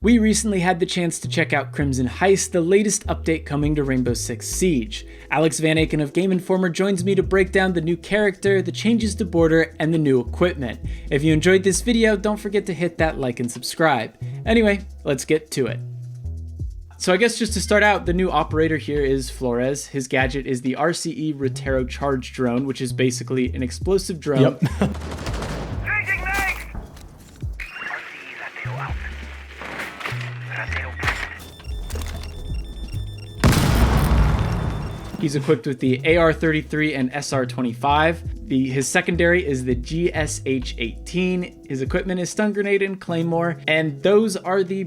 We recently had the chance to check out Crimson Heist, the latest update coming to Rainbow Six Siege. Alex Van Aken of Game Informer joins me to break down the new character, the changes to border, and the new equipment. If you enjoyed this video, don't forget to hit that like and subscribe. Anyway, let's get to it. So I guess just to start out, the new operator here is Flores. His gadget is the RCE Rotero Charge Drone, which is basically an explosive drone. Yep. He's equipped with the AR-33 and SR-25. His secondary is the GSH-18. His equipment is stun grenade and claymore, and those are the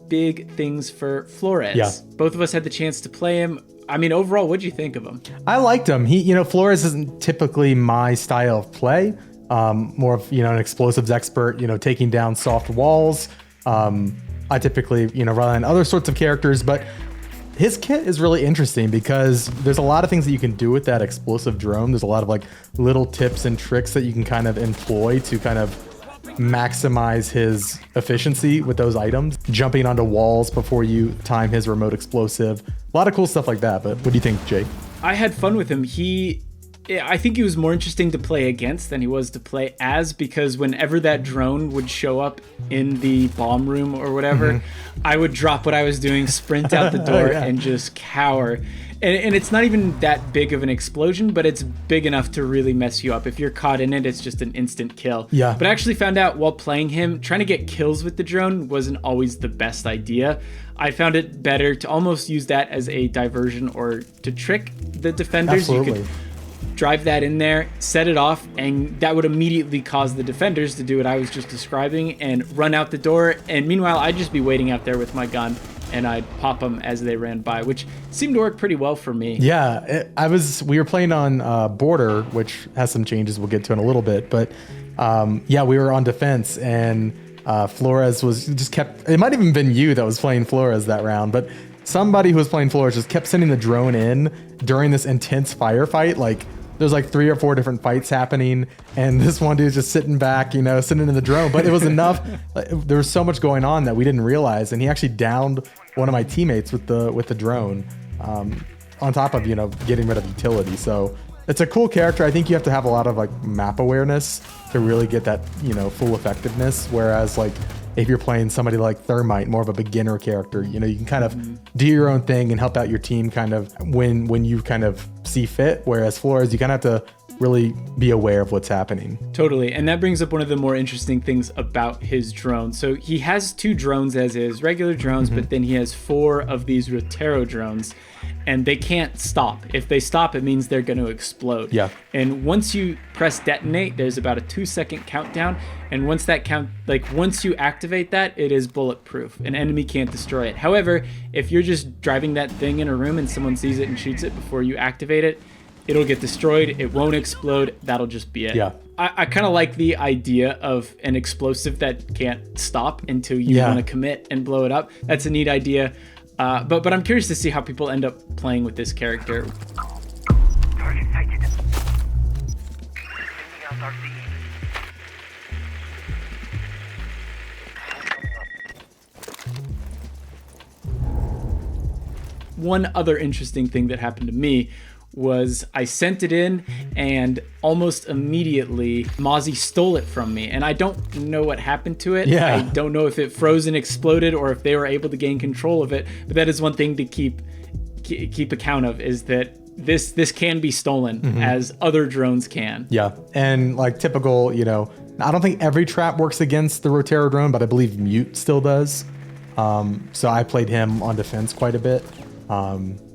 big things for Flores. Yeah. Both of us had the chance to play him. I mean, overall, what'd you think of him? I liked him. Flores isn't typically my style of play. More of, an explosives expert, taking down soft walls. I typically, rely on other sorts of characters, but his kit is really interesting because there's a lot of things that you can do with that explosive drone. There's a lot of little tips and tricks that you can kind of employ to kind of maximize his efficiency with those items. Jumping onto walls before you time his remote explosive. A lot of cool stuff like that. But what do you think, Jake? I had fun with him. I think he was more interesting to play against than he was to play as, because whenever that drone would show up in the bomb room or whatever, I would drop what I was doing, sprint out the door, and just cower. And it's not even that big of an explosion, but it's big enough to really mess you up. If you're caught in it, it's just an instant kill. Yeah. But I actually found out while playing him, trying to get kills with the drone wasn't always the best idea. I found it better to almost use that as a diversion or to trick the defenders. Absolutely. You could drive that in there, set it off, and that would immediately cause the defenders to do what I was just describing and run out the door. And meanwhile, I'd just be waiting out there with my gun and I'd pop them as they ran by, which seemed to work pretty well for me. Yeah, we were playing on border, which has some changes we'll get to in a little bit, but we were on defense, and Flores it might have even been you that was playing Flores that round, but somebody who was playing Flores just kept sending the drone in during this intense firefight. There's 3 or 4 different fights happening, and this one dude's just sitting back, sitting in the drone. But it was enough. There was so much going on that we didn't realize, and he actually downed one of my teammates with the drone, on top of getting rid of utility. So it's a cool character. I think you have to have a lot of map awareness to really get that full effectiveness. Whereas if you're playing somebody like Thermite, more of a beginner character, you can kind of do your own thing and help out your team kind of when you kind of see fit. Whereas Flores, you kind of have to really be aware of what's happening. Totally. And that brings up one of the more interesting things about his drone. So he has 2 drones as his regular drones, but then he has 4 of these Rotero drones, and they can't stop. If they stop, it means they're going to explode. Yeah. And once you press detonate, there's about a 2-second countdown. And once you activate that, it is bulletproof. An enemy can't destroy it. However, if you're just driving that thing in a room and someone sees it and shoots it before you activate it, it'll get destroyed. It won't explode. That'll just be it. Yeah. I kind of like the idea of an explosive that can't stop until you want to commit and blow it up. That's a neat idea. But I'm curious to see how people end up playing with this character. Target sighted. Sending out RCE. One other interesting thing that happened to me was I sent it in, and almost immediately Mozzie stole it from me, and I don't know what happened to it. Yeah. I don't know if it froze and exploded or if they were able to gain control of it, but that is one thing to keep account of, is that this can be stolen as other drones can. Yeah, and typical, I don't think every trap works against the Rotero drone, but I believe Mute still does. So I played him on defense quite a bit.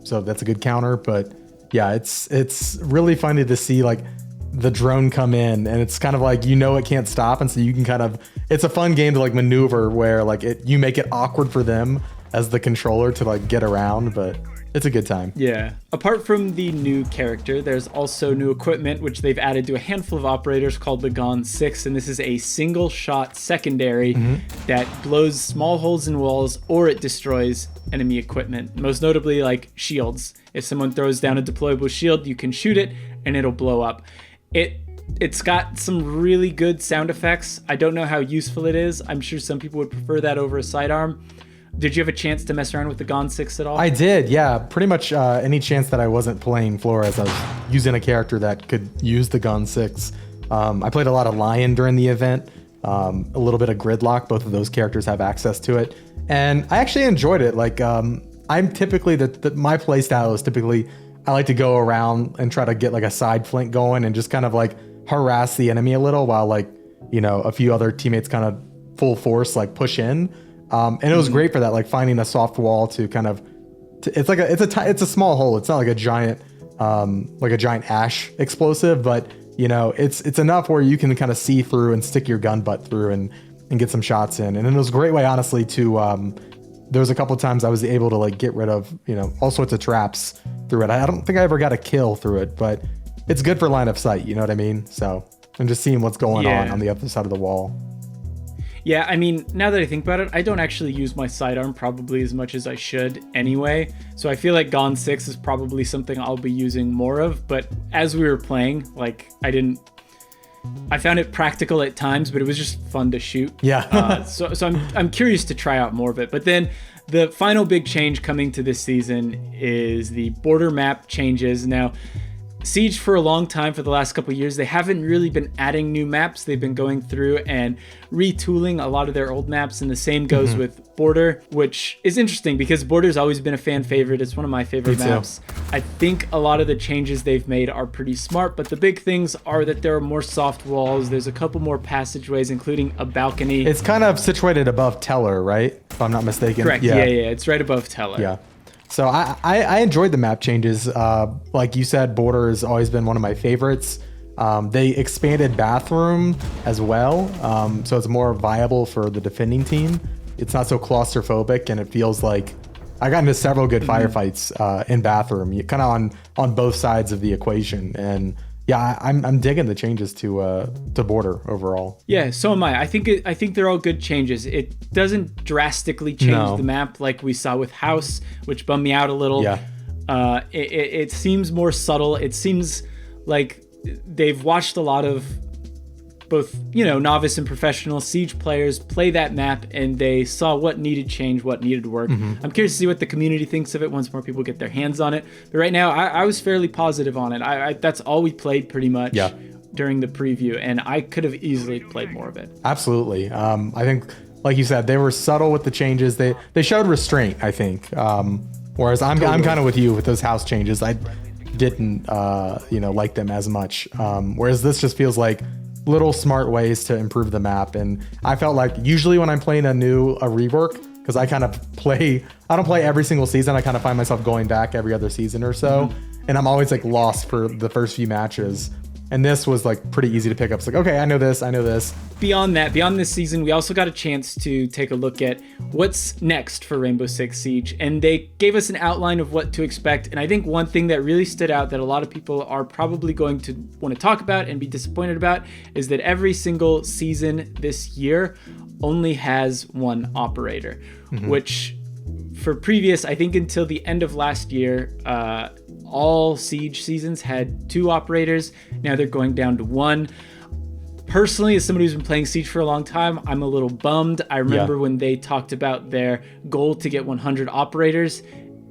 So that's a good counter, but yeah, it's really funny to see the drone come in, and it's kind of it can't stop, and so you can it's a fun game to maneuver where you make it awkward for them as the controller to get around, but it's a good time. Yeah. Apart from the new character, there's also new equipment, which they've added to a handful of operators called the Gon 6, and this is a single shot secondary that blows small holes in walls, or it destroys enemy equipment, most notably shields. If someone throws down a deployable shield, you can shoot it and it'll blow up. It It's got some really good sound effects. I don't know how useful it is. I'm sure some people would prefer that over a sidearm. Did you have a chance to mess around with the Gon 6 at all? I did, yeah. Pretty much any chance that I wasn't playing Flores, I was using a character that could use the Gon 6. I played a lot of Lion during the event, a little bit of Gridlock. Both of those characters have access to it. And I actually enjoyed it. Like, I'm typically, my play style is typically, I like to go around and try to get like a side flank going and just kind of like harass the enemy a little while like, you know, a few other teammates kind of full force like push in. And it was great for that, like finding a soft wall to kind of, it's a small hole. It's not like a giant ash explosive, but you know, it's enough where you can kind of see through and stick your gun butt through and get some shots in. And it was a great way, honestly, to, there was a couple of times I was able to like get rid of, you know, all sorts of traps through it. I don't think I ever got a kill through it, but it's good for line of sight. You know what I mean? So I'm just seeing what's going on the other side of the wall. Yeah, I mean, now that I think about it, I don't actually use my sidearm probably as much as I should anyway. So I feel like Gon 6 is probably something I'll be using more of. But as we were playing, like, I found it practical at times, but it was just fun to shoot. Yeah. So I'm curious to try out more of it. But then the final big change coming to this season is the border map changes. Now, Siege for a long time, for the last couple of years, they haven't really been adding new maps. They've been going through and retooling a lot of their old maps, and the same goes with Border, which is interesting because Border's always been a fan favorite. It's one of my favorite maps. I think a lot of the changes they've made are pretty smart, but the big things are that there are more soft walls. There's a couple more passageways, including a balcony. It's kind of situated above Teller, right? If I'm not mistaken. Correct. Yeah. It's right above Teller. Yeah. So I enjoyed the map changes. Like you said, Border has always been one of my favorites. They expanded Bathroom as well, so it's more viable for the defending team. It's not so claustrophobic, and it feels like I got into several good firefights in Bathroom, kind of on both sides of the equation. And yeah, I'm digging the changes to Border overall. Yeah, so am I. I think they're all good changes. It doesn't drastically change the map like we saw with House, which bummed me out a little. Yeah. It seems more subtle. It seems like they've watched a lot of both, you know, novice and professional Siege players play that map, and they saw what needed change, what needed work. I'm curious to see what the community thinks of it once more people get their hands on it. But right now, I was fairly positive on it. That's all we played pretty much during the preview, and I could have easily played more of it. Absolutely. I think, like you said, they were subtle with the changes. They showed restraint, I think. Whereas I'm kind of with you with those House changes. I didn't like them as much. Whereas this just feels like little smart ways to improve the map. And I felt like usually when I'm playing a rework, because I don't play every single season. I kind of find myself going back every other season or so. And I'm always like lost for the first few matches. And this was like pretty easy to pick up. It's like, okay, I know this. Beyond this season, we also got a chance to take a look at what's next for Rainbow Six Siege. And they gave us an outline of what to expect. And I think one thing that really stood out that a lot of people are probably going to want to talk about and be disappointed about is that every single season this year only has one operator, which for previous, I think until the end of last year, all Siege seasons had 2 operators. Now they're going down to 1. Personally, as somebody who's been playing Siege for a long time, I'm a little bummed. I remember when they talked about their goal to get 100 operators,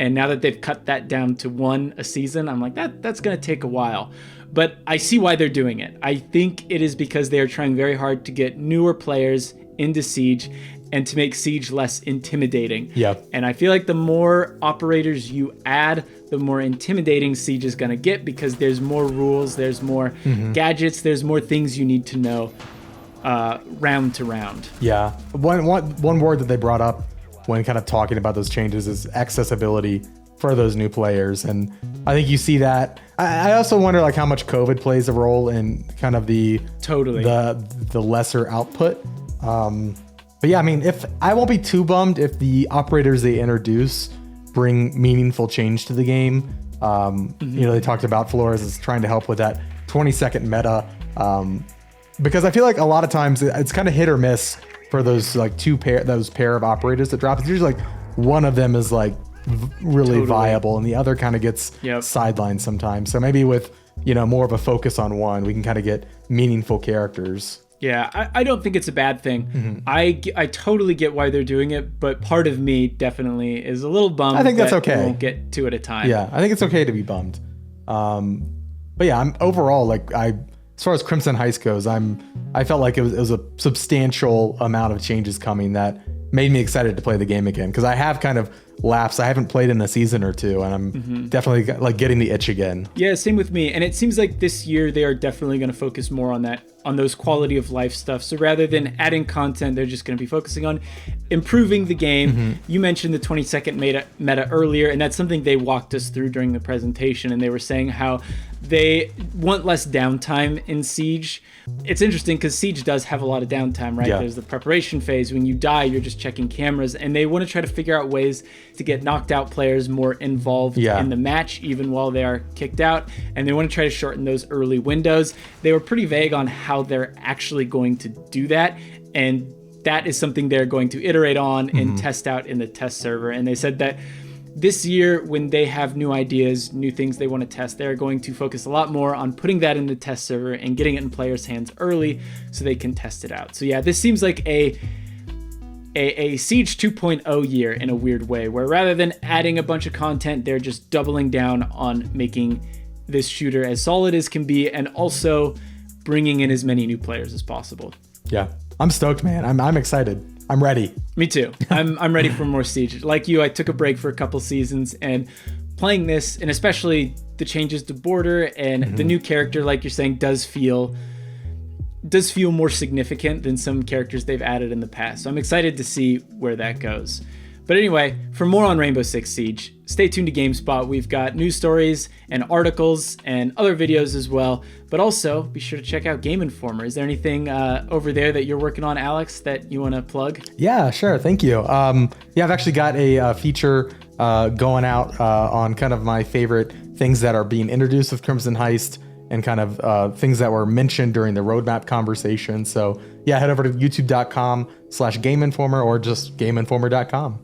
and now that they've cut that down to 1 a season, I'm like, that's going to take a while. But I see why they're doing it. I think it is because they are trying very hard to get newer players into Siege and to make Siege less intimidating. Yeah. And I feel like the more operators you add, the more intimidating Siege is going to get because there's more rules, there's more gadgets, there's more things you need to know round to round. Yeah. One word that they brought up when kind of talking about those changes is accessibility for those new players. And I think you see that. I also wonder like how much COVID plays a role in kind of the lesser output. But yeah, I mean, if I won't be too bummed if the operators they introduce bring meaningful change to the game. They talked about Flores as trying to help with that 20-second meta. Because I feel like a lot of times it's kind of hit or miss for those like those pair of operators that drop. It's usually like one of them is like really viable and the other kind of gets sidelined sometimes. So maybe with more of a focus on one. We can kind of get meaningful characters. Yeah, I don't think it's a bad thing. I totally get why they're doing it, but part of me definitely is a little bummed. I think that's okay. We won't get two at a time. Yeah, I think it's okay to be bummed. But yeah, I'm overall as far as Crimson Heist goes, I felt like it was a substantial amount of changes coming that made me excited to play the game again, because I have kind of lapsed. I haven't played in a season or two, and I'm definitely like getting the itch again. Yeah, same with me. And it seems like this year they are definitely going to focus more on those quality of life stuff. So rather than adding content, they're just going to be focusing on improving the game. You mentioned the 20-second meta earlier, and that's something they walked us through during the presentation, and they were saying how they want less downtime in Siege. It's interesting because Siege does have a lot of downtime, right? Yeah. There's the preparation phase. When you die, you're just checking cameras, and they want to try to figure out ways to get knocked out players more involved in the match, even while they are kicked out. And they want to try to shorten those early windows. They were pretty vague on how they're actually going to do that, and that is something they're going to iterate on and test out in the test server. And they said that this year, when they have new ideas, new things they want to test, they're going to focus a lot more on putting that in the test server and getting it in players' hands early so they can test it out. So yeah, this seems like a Siege 2.0 year in a weird way, where rather than adding a bunch of content, they're just doubling down on making this shooter as solid as can be, and also bringing in as many new players as possible. Yeah, I'm stoked, man. I'm excited. I'm ready. Me too. I'm ready for more Siege. Like you, I took a break for a couple seasons, and playing this, and especially the changes to border and the new character, like you're saying, does feel more significant than some characters they've added in the past. So I'm excited to see where that goes. But anyway, for more on Rainbow Six Siege, stay tuned to GameSpot. We've got news stories and articles and other videos as well. But also, be sure to check out Game Informer. Is there anything over there that you're working on, Alex, that you want to plug? Yeah, sure. Thank you. I've actually got a feature going out on kind of my favorite things that are being introduced with Crimson Heist, and kind of things that were mentioned during the roadmap conversation. So yeah, head over to youtube.com/GameInformer or just GameInformer.com.